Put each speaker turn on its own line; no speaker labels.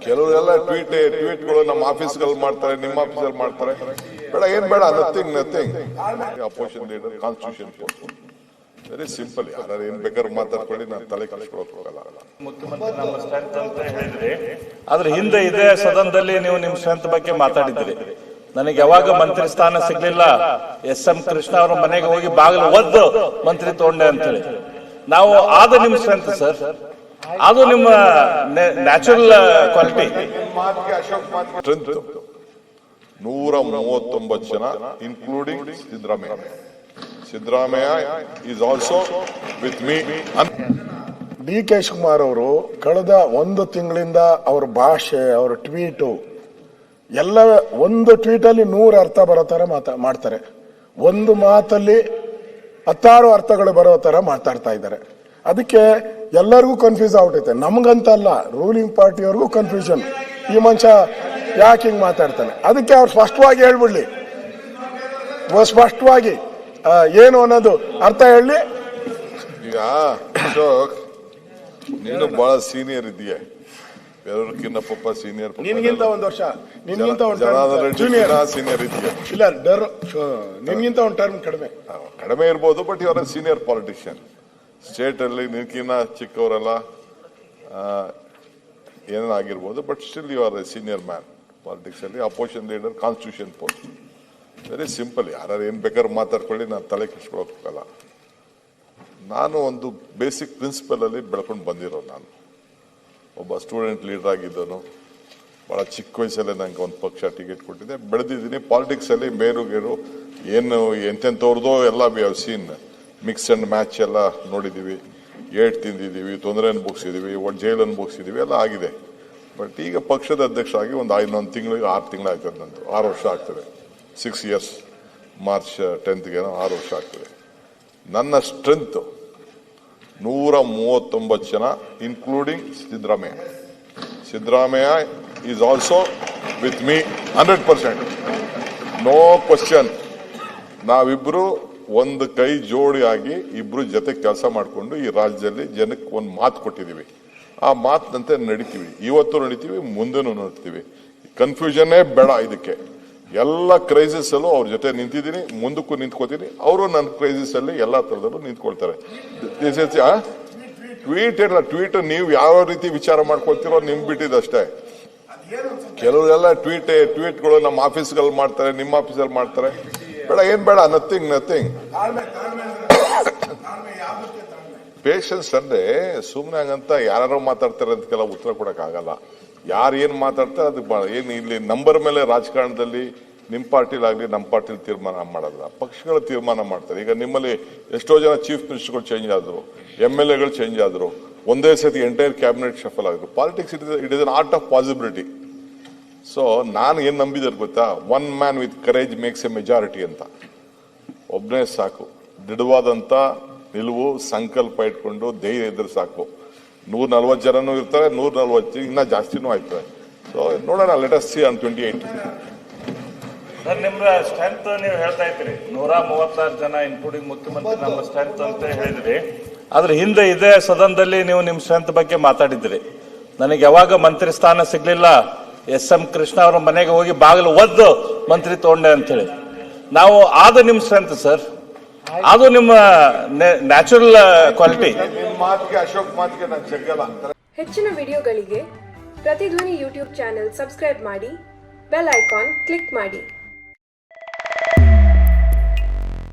ಕೆಲವರೆಲ್ಲ ಟ್ವೀಟ್ಗಳು ನಮ್ಮ ಆಫೀಸ್ಗಳಲ್ಲಿ ಮಾಡ್ತಾರೆ, ನಿಮ್ಮ ಆಫೀಸಲ್ಲಿ ಮಾಡ್ತಾರೆ. ಬೇಡ, ಏನ್ ಬೇಡ, nothing. Opposition leader, constitution very simple. ಯಾರು ಏನ್ ಬೇಕಾದ್ರೂ ಮಾತಾಡ್ಕೊಳ್ಳಿ, ನಾನು ತಲೆ ಕೆಡಿಸ್ಕೊಳಕ್ ಹೋಗಲ್ಲ.
ಮುಖ್ಯಮಂತ್ರಿ ನಮ್ಮ ಸ್ಟ್ರೆಂತ್ ಅಂತ ಹೇಳಿದ್ರಿ, ಆದ್ರೆ ಹಿಂದೆ ಇದೇ ಸದನದಲ್ಲಿ ನೀವು ನಿಮ್ ಸ್ಟ್ರೆಂತ್ ಬಗ್ಗೆ ಮಾತಾಡಿದ್ರಿ. ನನಗೆ ಯಾವಾಗ ಮಂತ್ರಿ ಸ್ಥಾನ ಸಿಗ್ಲಿಲ್ಲ, ಎಸ್.ಎಂ. ಕೃಷ್ಣ ಅವರ ಮನೆಗೆ ಹೋಗಿ ಬಾಗಿಲು ಒದ್ದು ಮಂತ್ರಿ ತಗೊಂಡೆ ಅಂತ ಹೇಳಿ. ನಾವು ಆದ ನಿಮ್ ಸ್ಟ್ರೆಂತ್ ಸರ್, ಅದು ನಿಮ್ಮ ನ್ಯಾಚುರಲ್ ಕ್ವಾಲಿಟಿ.
ಸ್ಟ್ರೆಂತ್ 139 ಜನ, including Siddaramaiah is also with me.
D K Shivakumar ಅವರು ಕಳೆದ ಒಂದು ತಿಂಗಳಿಂದ ಅವ್ರ ಭಾಷೆ, ಅವ್ರ ಟ್ವೀಟು ಎಲ್ಲ, ಒಂದು ಟ್ವೀಟ್ ಅಲ್ಲಿ 100 ಅರ್ಥ ಬರೋ ತರ ಮಾಡ್ತಾರೆ. ಒಂದು ಮಾತಲ್ಲಿ 10 ಅರ್ಥಗಳು ಬರೋ ತರ ಮಾತಾಡ್ತಾ ಇದ್ದಾರೆ. ಅದಕ್ಕೆ ಎಲ್ಲರಿಗೂ ಕನ್ಫ್ಯೂಸ್ ಆಗ್ಬಿಟ್ಟೈತೆ. ನಮ್ಗಂತ ಅಲ್ಲ, ರೂಲಿಂಗ್ ಪಾರ್ಟಿಯವ್ರಿಗೂ ಕನ್ಫ್ಯೂಷನ್. ಈ ಮನುಷ್ಯ ಯಾಕೆ ಹಿಂಗ್ ಮಾತಾಡ್ತಾನೆ? ಅದಕ್ಕೆ ಅವ್ರು ಸ್ಪಷ್ಟವಾಗಿ ಹೇಳ್ಬಿಡ್ಲಿ, ಸ್ಪಷ್ಟವಾಗಿ ಏನು ಅನ್ನೋದು ಅರ್ಥ ಹೇಳಿ.
ಈಗ ನೀನು ಬಹಳ ಸೀನಿಯರ್ ಇದೆಯಾ, ಬೇರೆಯವ್ರಕ್ಕಿಂತ ಪಾಪ ಸೀನಿಯರ್.
ನಿನ್ಗಿಂತ ಒಂದು ವರ್ಷ, ನಿನ್ಗಿಂತ
ಜೂನಿಯರ್ ಸೀನಿಯರ್ ಇದೆಯಾ?
ಇಲ್ಲ, ನಿನ್ಗಿಂತ ಒಂದು ಟರ್ಮ್
ಕಡಿಮೆ ಇರ್ಬೋದು, ಬಟ್ ಇವರ ಸೀನಿಯರ್ ಪಾಲಿಟಿಷಿಯನ್. ಸ್ಟೇಟ್ ಅಲ್ಲಿ ನಿನ್ಕಿನ್ನ ಚಿಕ್ಕವರೆಲ್ಲ ಏನಾಗಿರ್ಬೋದು, but still you are a senior man politics ಅಲ್ಲಿ. Opposition leader, constitution post very simple. ಯಾರು ಏನ್ ಬೇಕಾದ್ರೂ ಮಾತಾಡ್ಕೊಳ್ಳಿ, ನಾನು ತಲೆ ಕೆಡಿಸ್ಕೊಳಕ್ ಹೋಗಲ್ಲ. ನಾನು ಒಂದು ಬೇಸಿಕ್ ಪ್ರಿನ್ಸಿಪಲ್ ಅಲ್ಲಿ ಬೆಳ್ಕೊಂಡು ಬಂದಿರೋ, ನಾನು ಒಬ್ಬ ಸ್ಟೂಡೆಂಟ್ ಲೀಡರ್ ಆಗಿದ್ದನು. ಬಹಳ ಚಿಕ್ಕ ವಯಸ್ಸಲ್ಲೇ ನಂಗೆ ಒಂದು ಪಕ್ಷ ಟಿಕೆಟ್ ಕೊಟ್ಟಿದೆ, ಬೆಳೆದಿದ್ದೀನಿ. ಪಾಲಿಟಿಕ್ಸ್ ಅಲ್ಲಿ ಬೇರು ಏನು ಎಂತೆಂಥವ್ರದೋ ಎಲ್ಲ we have seen. Mix and match ಎಲ್ಲ ನೋಡಿದೀವಿ, ಏಟ್ ತಿಂದಿದ್ದೀವಿ, ತೊಂದರೆ ಅನುಭವಿಸಿದೀವಿ, ಜೈಲ್ ಅನುಭವಿಸಿದೀವಿ, ಎಲ್ಲ ಆಗಿದೆ. ಬಟ್ ಈಗ ಪಕ್ಷದ ಅಧ್ಯಕ್ಷ ಆಗಿ ಒಂದು 1 ತಿಂಗಳಿಗೆ 6 ತಿಂಗಳು ಆಗ್ತದೆ, ನಂದು 6 ವರ್ಷ ಆಗ್ತದೆ. 6 years, ಮಾರ್ಚ್ 10th 6 ವರ್ಷ ಆಗ್ತದೆ. ನನ್ನ ಸ್ಟ್ರೆಂತ್ 139 ಜನ, including Siddaramaiah is also with me 100%. No question. ನಾವಿಬ್ರು ಒಂದು ಕೈ ಜೋಡಿ ಆಗಿ ಇಬ್ರು ಜೊತೆ ಕೆಲಸ ಮಾಡಿಕೊಂಡು ಈ ರಾಜ್ಯದಲ್ಲಿ ಜನಕ್ಕೆ ಒಂದು ಮಾತು ಕೊಟ್ಟಿದ್ದೀವಿ. ಆ ಮಾತಿನಂತೆ ನಡಿತೀವಿ. ಇವತ್ತು ನಡಿತೀವಿ, ಮುಂದೆನೂ ನಡಿತೀವಿ. ಕನ್ಫ್ಯೂಷನ್ನೇ ಬೇಡ. ಇದಕ್ಕೆ ಎಲ್ಲ ಕ್ರೈಸಿಸ್ ಅಲ್ಲೂ ಅವ್ರ ಜೊತೆ ನಿಂತಿದ್ದೀನಿ, ಮುಂದಕ್ಕೂ ನಿಂತ್ಕೋತೀನಿ. ಅವರು ನನ್ನ ಕ್ರೈಸಿಸ್ ಅಲ್ಲಿ ಎಲ್ಲಾ ತರದಲ್ಲೂ ನಿಂತ್ಕೊಳ್ತಾರೆ. ಟ್ವೀಟ್ ನೀವು ಯಾವ ರೀತಿ ವಿಚಾರ ಮಾಡ್ಕೊಳ್ತೀರೋ ನಿಮ್ ಬಿಟ್ಟಿದ್ದಷ್ಟೇ. ಕೆಲವರೆಲ್ಲ ಟ್ವೀಟ್ಗಳು ನಮ್ಮ ಆಫೀಸ್ಗಳಲ್ಲಿ ಮಾಡ್ತಾರೆ, ನಿಮ್ಮ ಆಫೀಸಲ್ಲಿ ಮಾಡ್ತಾರೆ. ಬೇಡ, ಏನ್ ಬೇಡ, ನಥಿಂಗ್. ಪೇಷನ್ಸ್ ಅಂದ್ರೆ ಸುಮ್ನೆ ಹಂಗಂತ ಯಾರು ಮಾತಾಡ್ತಾರೆ ಅದಕ್ಕೆಲ್ಲ ಉತ್ತರ ಕೊಡಕ್ ಆಗಲ್ಲ. ಯಾರು ಏನ್ ಮಾತಾಡ್ತಾರೆ ಅದಕ್ಕೆ ಏನ್ ಇಲ್ಲಿ ನಂಬರ್ ಮೇಲೆ ರಾಜಕಾರಣದಲ್ಲಿ ನಿಮ್ ಪಾರ್ಟಿಲಾಗ್ಲಿ ನಮ್ಮ ಪಾರ್ಟಿಲಿ ತೀರ್ಮಾನ ಮಾಡಲ್ಲ, ಪಕ್ಷಗಳ ತೀರ್ಮಾನ ಮಾಡ್ತಾರೆ. ಈಗ ನಿಮ್ಮಲ್ಲಿ ಎಷ್ಟೋ ಜನ ಚೀಫ್ ಮಿನಿಸ್ಟರ್ಗಳು ಚೇಂಜ್ ಆದ್ರು, MLAಗಳು ಚೇಂಜ್ ಆದ್ರು, ಒಂದೇ ಸತಿ ಎಂಟೈರ್ ಕ್ಯಾಬಿನೆಟ್ ಶಫಲ್ ಆಗಿದ್ರು. Politics it is an art of possibility. So ನಾನು ಏನ್ ನಂಬಿದ್ರು ಗೊತ್ತಾ, 1 man with courage makes A majority ಅಂತ. ಒಬ್ಬನೇ ಸಾಕು, ದೃಢವಾದಂತ ನಿಲುವು, ಸಂಕಲ್ಪ ಇಟ್ಕೊಂಡು ಧೈರ್ಯ ಇದ್ರೆ ಸಾಕು. 140 ಜನನೂ ಇರ್ತಾರೆ, 140 ಇನ್ನ ಜಾಸ್ತಿನೂ ಆಯ್ತದೆ. ಸೊ ನೋಡೋಣ, let us see on 28.
Sir, ನಿಮ್ಮ ಸ್ಟ್ರೆಂತ್ ನೀವು ಹೇಳ್ತಾ ಇದ್ರಿ 136 ಜನ, ಇನ್ಕ್ಲೂಡಿಂಗ್ ಮುಖ್ಯಮಂತ್ರಿ ನಮ್ಮ ಸ್ಟ್ರೆಂತ್ ಅಂತ ಹೇಳಿದ್ರಿ. ಆದ್ರೆ ಹಿಂದೆ ಇದೇ ಸದನದಲ್ಲಿ ನೀವು ನಿಮ್ ಸ್ಟ್ರೆಂತ್ ಬಗ್ಗೆ ಮಾತಾಡಿದ್ರಿ. ನನಗೆ ಯಾವಾಗ ಮಂತ್ರಿ ಸ್ಥಾನ ಸಿಗ್ಲಿಲ್ಲ, ಎಸ್.ಎಂ. ಕೃಷ್ಣ ಅವರ ಮನೆಗೆ ಹೋಗಿ ಬಾಗಿಲು ಒದ್ದು ಮಂತ್ರಿ ತಗೊಂಡೆ ಅಂತ ಹೇಳಿ. ನಾವು ಆದ ನಿಮ್ ಸ್ಟ್ರೆಂತ್ ಸರ್, ಅದು ನಿಮ್ಮ ನ್ಯಾಚುರಲ್ ಕ್ವಾಲಿಟಿ.
ಹೆಚ್ಚಿನ ವಿಡಿಯೋಗಳಿಗೆ ಪ್ರತಿಧ್ವನಿ ಯೂಟ್ಯೂಬ್ ಚಾನೆಲ್ ಸಬ್ಸ್ಕ್ರೈಬ್ ಮಾಡಿ, ಬೆಲ್ ಐಕಾನ್ ಕ್ಲಿಕ್ ಮಾಡಿ.